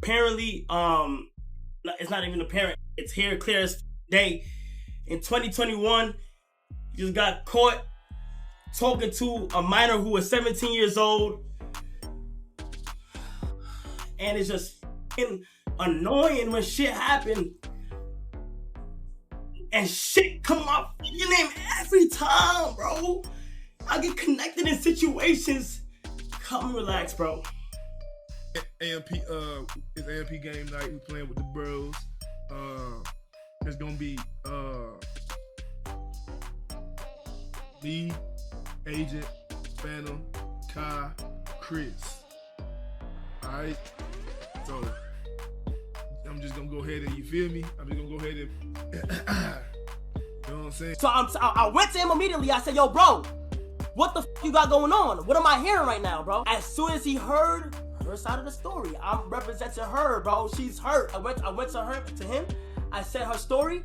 apparently, it's not even apparent. It's here clear as day. In 2021, he just got caught talking to a minor who was 17 years old. And it's just annoying when shit happen. And shit come up your name every time, bro. I get connected in situations. Come relax, bro. AMP, it's AMP game night. We playing with the bros. It's gonna be me, Agent, Phantom, Kai, Chris. Alright? So I'm just gonna go ahead and, you feel me? I'm just gonna go ahead and you know what I'm saying? So I went to him immediately. I said, yo, bro, what the you got going on? What am I hearing right now, bro? As soon as he heard her side of the story, I'm representing her, bro. She's hurt. I went to him. I said her story.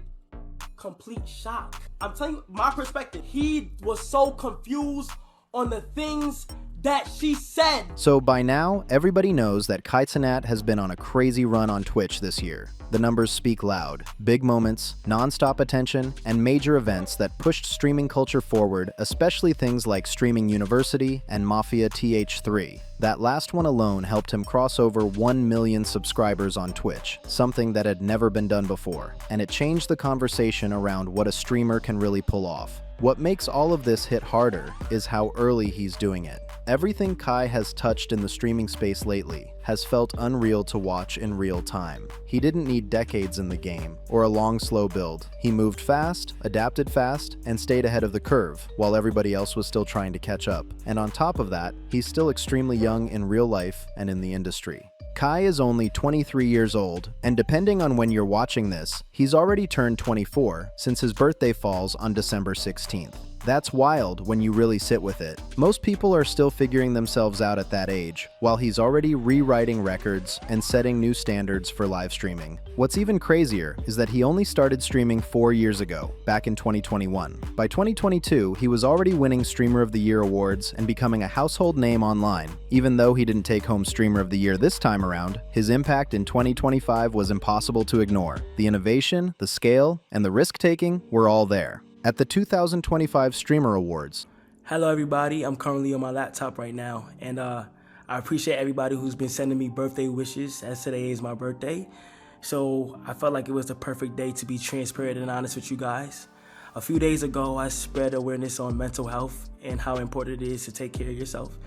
Complete shock. I'm telling you my perspective. He was so confused on the things that she said. So by now, everybody knows that Cenat has been on a crazy run on Twitch this year. The numbers speak loud. Big moments, non-stop attention, and major events that pushed streaming culture forward, especially things like Streaming University and Mafia TH3. That last one alone helped him cross over 1 million subscribers on Twitch, something that had never been done before, and it changed the conversation around what a streamer can really pull off. What makes all of this hit harder is how early he's doing it. Everything Kai has touched in the streaming space lately has felt unreal to watch in real time. He didn't need decades in the game or a long, slow build. He moved fast, adapted fast, and stayed ahead of the curve while everybody else was still trying to catch up. And on top of that, he's still extremely young in real life and in the industry. Kai is only 23 years old, and depending on when you're watching this, he's already turned 24 since his birthday falls on December 16th. That's wild when you really sit with it. Most people are still figuring themselves out at that age, while he's already rewriting records and setting new standards for live streaming. What's even crazier is that he only started streaming 4 years ago, back in 2021. By 2022, he was already winning Streamer of the Year awards and becoming a household name online. Even though he didn't take home Streamer of the Year this time around, his impact in 2025 was impossible to ignore. The innovation, the scale, and the risk-taking were all there. At the 2025 Streamer Awards. Hello everybody, I'm currently on my laptop right now, and I appreciate everybody who's been sending me birthday wishes, as today is my birthday. So I felt like it was the perfect day to be transparent and honest with you guys. A few days ago, I spread awareness on mental health and how important it is to take care of yourself.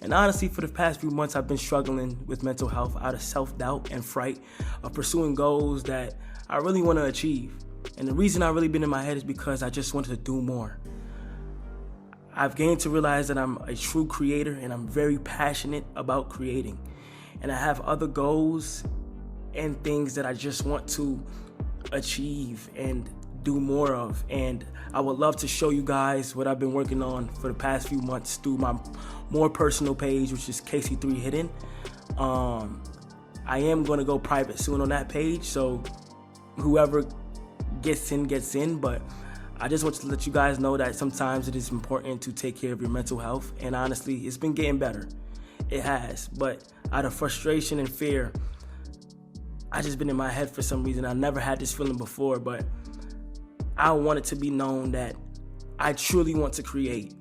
And honestly, for the past few months, I've been struggling with mental health out of self-doubt and fright of pursuing goals that I really want to achieve. And the reason I've really been in my head is because I just wanted to do more. I've gained to realize that I'm a true creator and I'm very passionate about creating. And I have other goals and things that I just want to achieve and do more of. And I would love to show you guys what I've been working on for the past few months through my more personal page, which is KC3 Hidden. I am going to go private soon on that page, so whoever gets in, but I just want to let you guys know that sometimes it is important to take care of your mental health, and honestly, it's been getting better. It has, but out of frustration and fear, I just been in my head for some reason. I never had this feeling before, but I want it to be known that I truly want to create.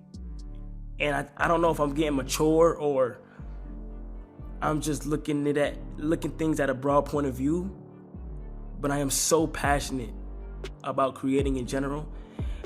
And I don't know if I'm getting mature or I'm just looking things at a broad point of view, but I am so passionate about creating in general,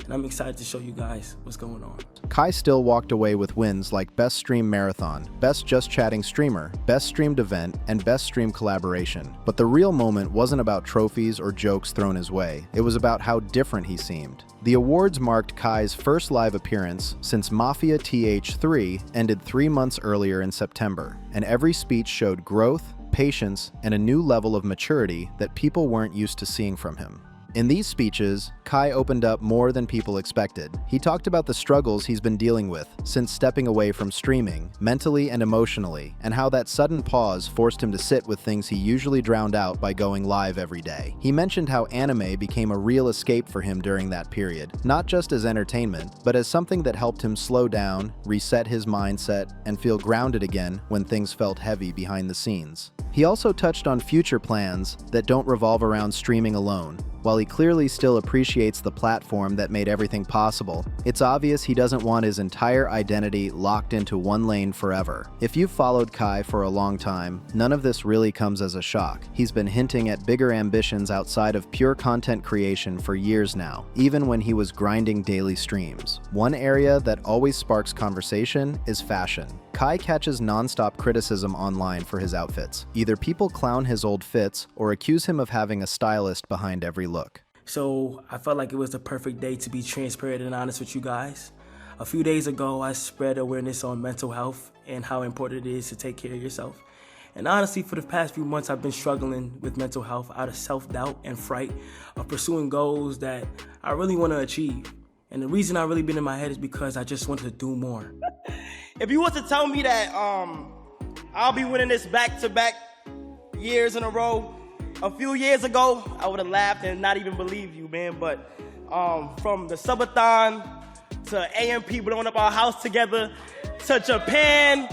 and I'm excited to show you guys what's going on. Kai still walked away with wins like Best Stream Marathon, Best Just Chatting Streamer, Best Streamed Event, and Best Stream Collaboration. But the real moment wasn't about trophies or jokes thrown his way. It was about how different he seemed. The awards marked Kai's first live appearance since Mafia TH3 ended 3 months earlier in September, and every speech showed growth, patience, and a new level of maturity that people weren't used to seeing from him. In these speeches, Kai opened up more than people expected. He talked about the struggles he's been dealing with since stepping away from streaming, mentally and emotionally, and how that sudden pause forced him to sit with things he usually drowned out by going live every day. He mentioned how anime became a real escape for him during that period, not just as entertainment, but as something that helped him slow down, reset his mindset, and feel grounded again when things felt heavy behind the scenes. He also touched on future plans that don't revolve around streaming alone. While he clearly still appreciates the platform that made everything possible, it's obvious he doesn't want his entire identity locked into one lane forever. If you've followed Kai for a long time, none of this really comes as a shock. He's been hinting at bigger ambitions outside of pure content creation for years now, even when he was grinding daily streams. One area that always sparks conversation is fashion. Kai catches non-stop criticism online for his outfits. Either people clown his old fits or accuse him of having a stylist behind every look. So I felt like it was the perfect day to be transparent and honest with you guys. A few days ago, I spread awareness on mental health and how important it is to take care of yourself. And honestly, for the past few months, I've been struggling with mental health out of self-doubt and fright of pursuing goals that I really want to achieve. And the reason I've really been in my head is because I just wanted to do more. If you was to tell me that I'll be winning this back-to-back years in a row, a few years ago, I would have laughed and not even believed you, man. But from the subathon to AMP blowing up our house together to Japan,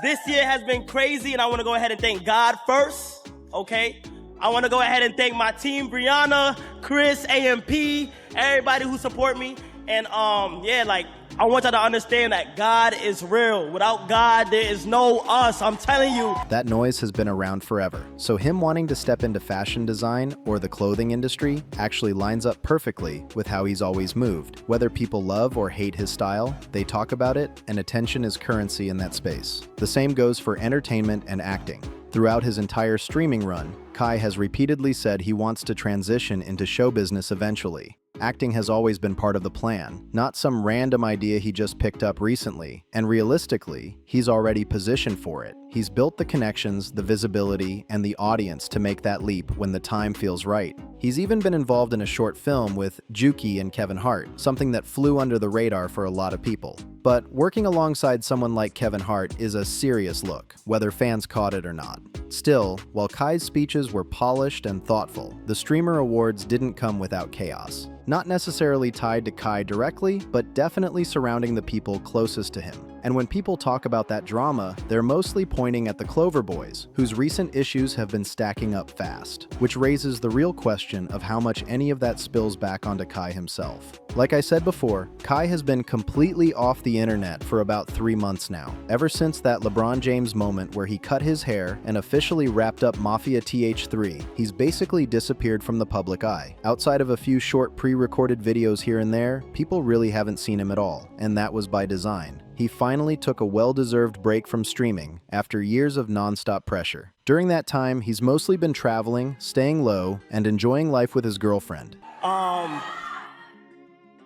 this year has been crazy, and I want to go ahead and thank God first, okay? I want to go ahead and thank my team, Brianna, Chris, AMP, everybody who support me. And I want y'all to understand that God is real. Without God, there is no us. I'm telling you. That noise has been around forever, so him wanting to step into fashion design or the clothing industry actually lines up perfectly with how he's always moved. Whether people love or hate his style, they talk about it, and attention is currency in that space. The same goes for entertainment and acting. Throughout his entire streaming run, Kai has repeatedly said he wants to transition into show business eventually. Acting has always been part of the plan, not some random idea he just picked up recently, and realistically, he's already positioned for it. He's built the connections, the visibility, and the audience to make that leap when the time feels right. He's even been involved in a short film with Juki and Kevin Hart, something that flew under the radar for a lot of people. But working alongside someone like Kevin Hart is a serious look, whether fans caught it or not. Still, while Kai's speeches were polished and thoughtful, the Streamer Awards didn't come without chaos. Not necessarily tied to Kai directly, but definitely surrounding the people closest to him. And when people talk about that drama, they're mostly pointing at the Clover Boys, whose recent issues have been stacking up fast, which raises the real question of how much any of that spills back onto Kai himself. Like I said before, Kai has been completely off the internet for about 3 months now, ever since that LeBron James moment where he cut his hair and officially wrapped up Mafia TH3. He's basically disappeared from the public eye. Outside of a few short pre-recorded videos here and there, people really haven't seen him at all, and that was by design. He finally took a well-deserved break from streaming after years of non-stop pressure. During that time, he's mostly been traveling, staying low, and enjoying life with his girlfriend.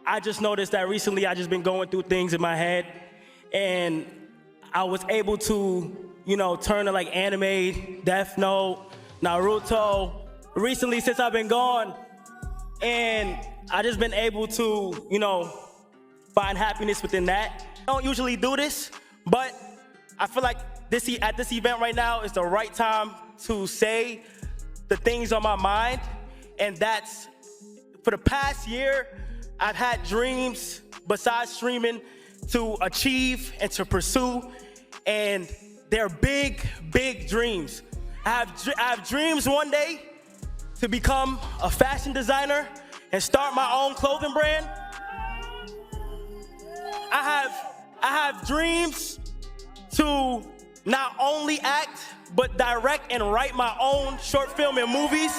I just noticed that recently I just been going through things in my head, and I was able to, turn to like anime, Death Note, Naruto, recently since I've been gone, and I just been able to, find happiness within that. I don't usually do this, but I feel like at this event right now is the right time to say the things on my mind, and that's, for the past year, I've had dreams besides streaming to achieve and to pursue, and they're big, big dreams. I have dreams one day to become a fashion designer and start my own clothing brand. I have dreams to not only act, but direct and write my own short film and movies.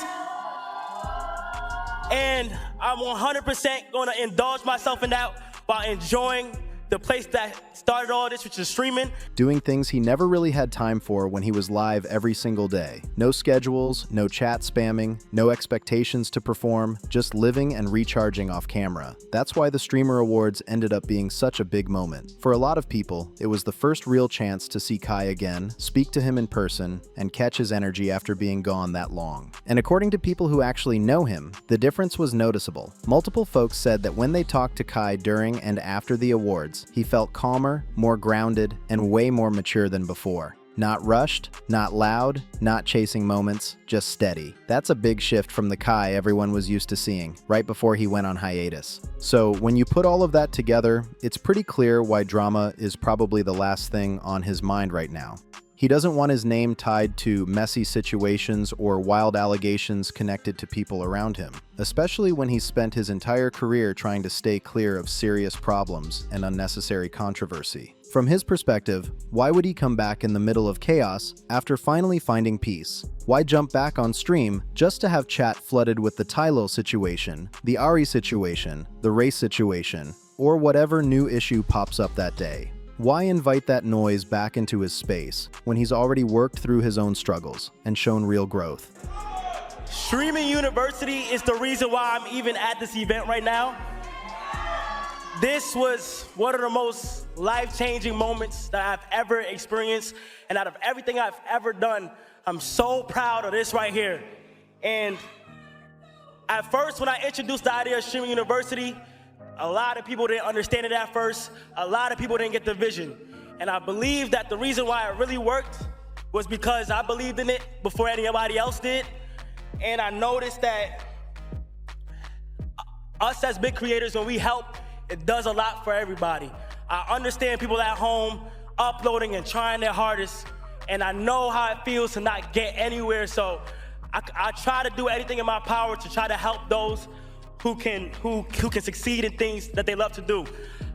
And I'm 100% gonna indulge myself in that while enjoying the place that started all this, which is streaming. Doing things he never really had time for when he was live every single day. No schedules, no chat spamming, no expectations to perform, just living and recharging off camera. That's why the Streamer Awards ended up being such a big moment. For a lot of people, it was the first real chance to see Kai again, speak to him in person, and catch his energy after being gone that long. And according to people who actually know him, the difference was noticeable. Multiple folks said that when they talked to Kai during and after the awards, he felt calmer, more grounded, and way more mature than before. Not rushed, not loud, not chasing moments, just steady. That's a big shift from the Kai everyone was used to seeing, right before he went on hiatus. So when you put all of that together, it's pretty clear why drama is probably the last thing on his mind right now. He doesn't want his name tied to messy situations or wild allegations connected to people around him, especially when he's spent his entire career trying to stay clear of serious problems and unnecessary controversy. From his perspective, why would he come back in the middle of chaos after finally finding peace? Why jump back on stream just to have chat flooded with the Tylo situation, the Ari situation, the race situation, or whatever new issue pops up that day? Why invite that noise back into his space when he's already worked through his own struggles and shown real growth? Streaming University is the reason why I'm even at this event right now. This was one of the most life-changing moments that I've ever experienced, and out of everything I've ever done, I'm so proud of this right here. And at first, when I introduced the idea of Streaming University, a lot of people didn't understand it at first. A lot of people didn't get the vision. And I believe that the reason why it really worked was because I believed in it before anybody else did. And I noticed that us as big creators, when we help, it does a lot for everybody. I understand people at home uploading and trying their hardest, and I know how it feels to not get anywhere. So I try to do anything in my power to try to help those who can succeed in things that they love to do.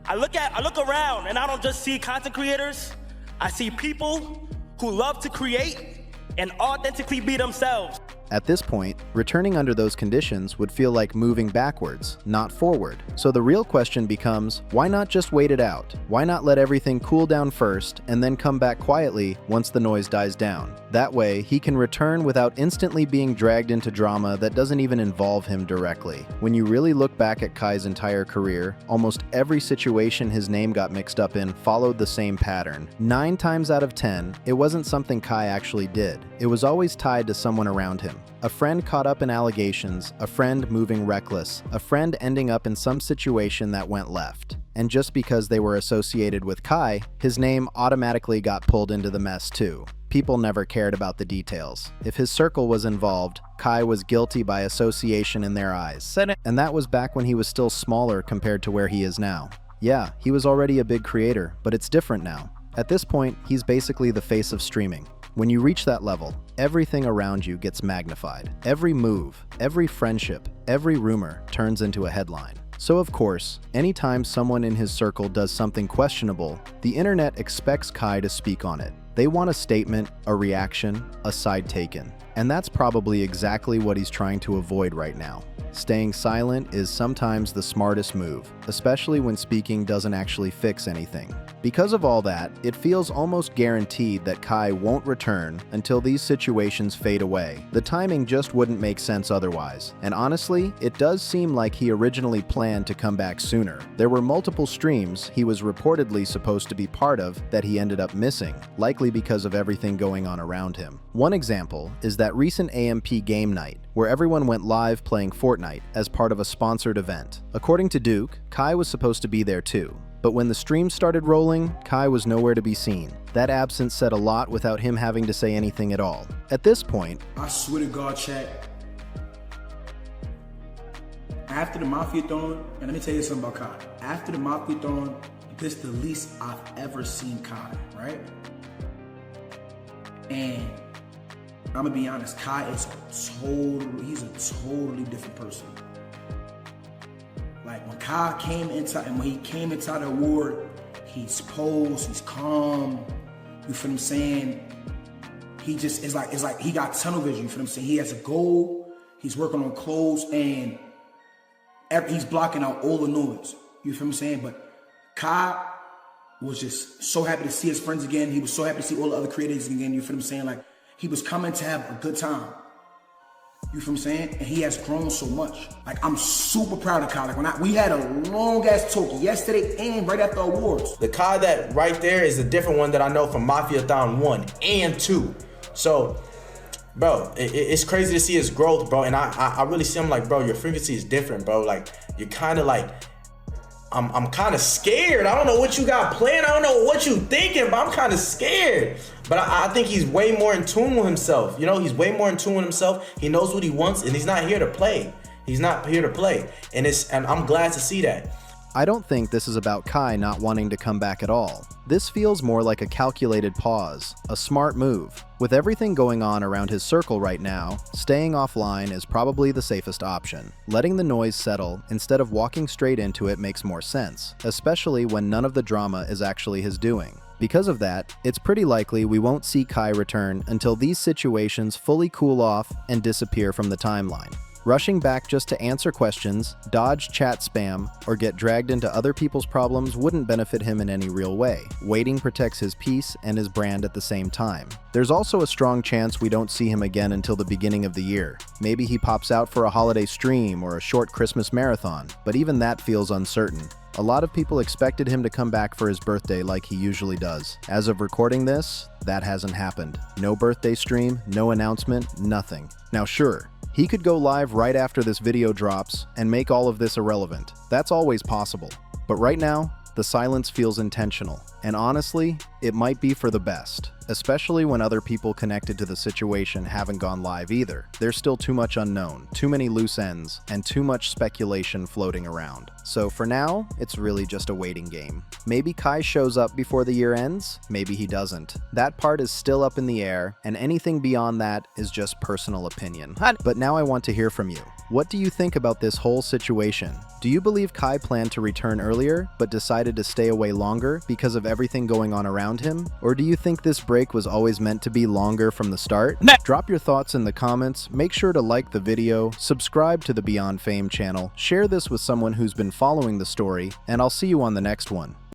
I look around and I don't just see content creators. I see people who love to create and authentically be themselves. At this point, returning under those conditions would feel like moving backwards, not forward. So the real question becomes, why not just wait it out? Why not let everything cool down first and then come back quietly once the noise dies down? That way, he can return without instantly being dragged into drama that doesn't even involve him directly. When you really look back at Kai's entire career, almost every situation his name got mixed up in followed the same pattern. 9 times out of 10, it wasn't something Kai actually did. It was always tied to someone around him. A friend caught up in allegations, a friend moving reckless, a friend ending up in some situation that went left. And just because they were associated with Kai, his name automatically got pulled into the mess too. People never cared about the details. If his circle was involved, Kai was guilty by association in their eyes. Cenat. And that was back when he was still smaller compared to where he is now. Yeah, he was already a big creator, but it's different now. At this point, he's basically the face of streaming. When you reach that level, everything around you gets magnified. Every move, every friendship, every rumor turns into a headline. So of course, anytime someone in his circle does something questionable, the internet expects Kai to speak on it. They want a statement, a reaction, a side taken. And that's probably exactly what he's trying to avoid right now. Staying silent is sometimes the smartest move, especially when speaking doesn't actually fix anything. Because of all that, it feels almost guaranteed that Kai won't return until these situations fade away. The timing just wouldn't make sense otherwise. And honestly, it does seem like he originally planned to come back sooner. There were multiple streams he was reportedly supposed to be part of that he ended up missing, likely because of everything going on around him. One example is that recent AMP game night, where everyone went live playing Fortnite as part of a sponsored event. According to Duke, Kai was supposed to be there too. But when the stream started rolling, Kai was nowhere to be seen. That absence said a lot without him having to say anything at all. At this point, I swear to God, chat, after the Mafia-thon, and let me tell you something about Kai. After the Mafia-thon, this is the least I've ever seen Kai, right? And I'm gonna be honest, Kai is he's a totally different person. Like when Kai came inside, and when he came inside the award, he's posed, he's calm, you feel what I'm saying? He just, it's like he got tunnel vision, you feel what I'm saying? He has a goal, he's working on clothes, and he's blocking out all the noise, you feel what I'm saying? But Kai, was just so happy to see his friends again. He was so happy to see all the other creators again. You feel what I'm saying? Like, he was coming to have a good time. You feel what I'm saying? And he has grown so much. Like, I'm super proud of Kai. Like, we had a long ass talk yesterday and right after awards. The Kai that right there is a different one that I know from Mafia-thon 1 and 2. So, bro, it's crazy to see his growth, bro. And I really see him like, bro, your frequency is different, bro. Like, you're kind of like, I'm kind of scared. I don't know what you got planned. I don't know what you thinking, but I'm kind of scared. But I think he's way more in tune with himself. You know, he's way more in tune with himself. He knows what he wants, and he's not here to play. He's not here to play. And I'm glad to see that. I don't think this is about Kai not wanting to come back at all. This feels more like a calculated pause, a smart move. With everything going on around his circle right now, staying offline is probably the safest option. Letting the noise settle instead of walking straight into it makes more sense, especially when none of the drama is actually his doing. Because of that, it's pretty likely we won't see Kai return until these situations fully cool off and disappear from the timeline. Rushing back just to answer questions, dodge chat spam, or get dragged into other people's problems wouldn't benefit him in any real way. Waiting protects his peace and his brand at the same time. There's also a strong chance we don't see him again until the beginning of the year. Maybe he pops out for a holiday stream or a short Christmas marathon, but even that feels uncertain. A lot of people expected him to come back for his birthday like he usually does. As of recording this, that hasn't happened. No birthday stream, no announcement, nothing. Now sure, he could go live right after this video drops and make all of this irrelevant. That's always possible. But right now, the silence feels intentional. And honestly, it might be for the best. Especially when other people connected to the situation haven't gone live either. There's still too much unknown, too many loose ends, and too much speculation floating around. So for now, it's really just a waiting game. Maybe Kai shows up before the year ends, maybe he doesn't. That part is still up in the air, and anything beyond that is just personal opinion. But now I want to hear from you. What do you think about this whole situation? Do you believe Kai planned to return earlier, but decided to stay away longer because of everything going on around him? Or do you think this break was always meant to be longer from the start? Drop your thoughts in the comments, make sure to like the video, subscribe to the BeyondFame channel, share this with someone who's been following the story, and I'll see you on the next one.